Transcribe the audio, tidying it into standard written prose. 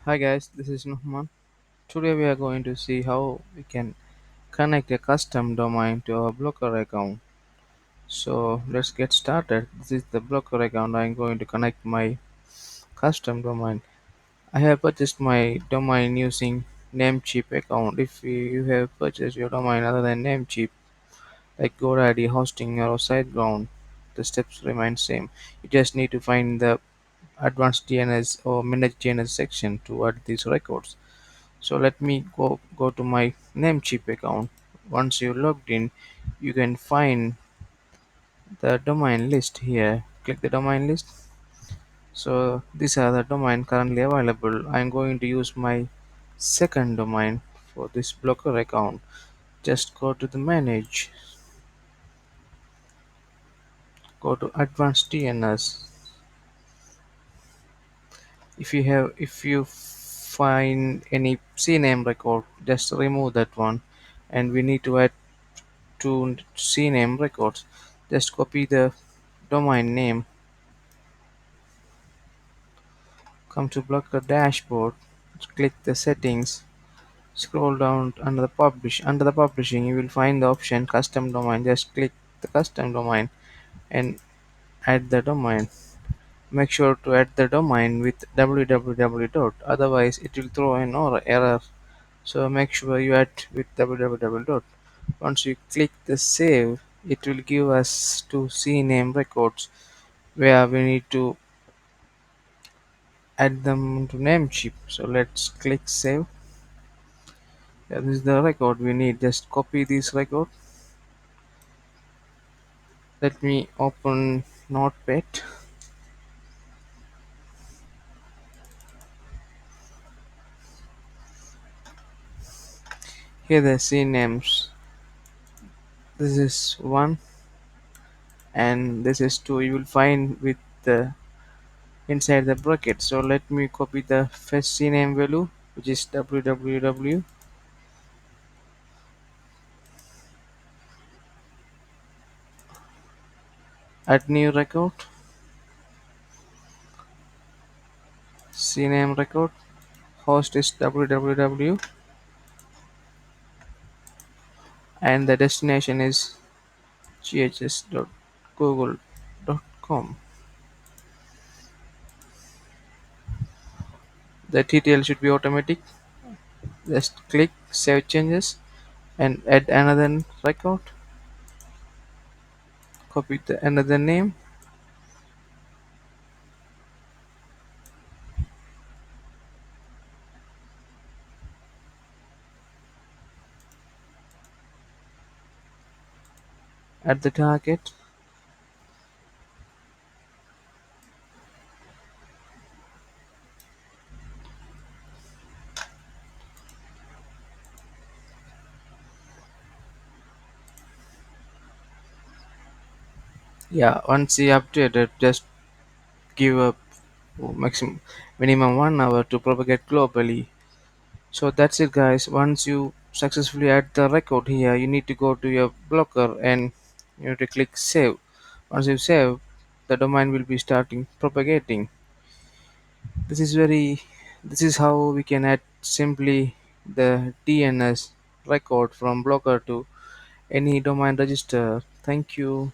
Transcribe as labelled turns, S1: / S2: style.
S1: Hi guys, this is Nuhman. Today we are going to see how we can connect a custom domain to our Blocker account. So let's get started. This is the Blocker account. I'm going to connect my custom domain. I have purchased my domain using Namecheap account. If you have purchased your domain other than Namecheap, like GoDaddy, hosting, or SiteGround, the steps remain same. You just need to find the advanced DNS or managed DNS section to add these records. So let me go to my Namecheap account. Once you logged in, you can find the domain list here. Click the domain list. So these are the domain currently available. I'm going to use my second domain for this blocker account. Just go to the manage, go to advanced DNS. If you find any CNAME record, just remove that one, and we need to add to CNAME records. Just copy the domain name, come to Blocker dashboard, click the settings, scroll down under the publishing you will find the option custom domain. Just click the custom domain and add the domain. Make sure to add the domain with www dot, otherwise it will throw an error. So make sure you add with www dot. Once you click the save, it will give us two CNAME records where we need to add them to Namecheap. So let's click save. Yeah, this is the record we need. Just copy this record. Let me open Notepad. Here the C names. This is one and this is two. You will find with the inside the bracket. So let me copy the first C name value, which is www. Add new record. C name record. Host is www and the destination is ghs.google.com. The TTL should be automatic. Just click save changes and add another record. Copy the another name at the target. Yeah, once you update it, just give a maximum minimum 1 hour to propagate globally. So that's it, guys. Once you successfully add the record here, you need to go to your blocker and you need to click save. Once you save, the domain will be starting propagating. This is very. This is how we can add simply the DNS record from blocker to any domain register. Thank you.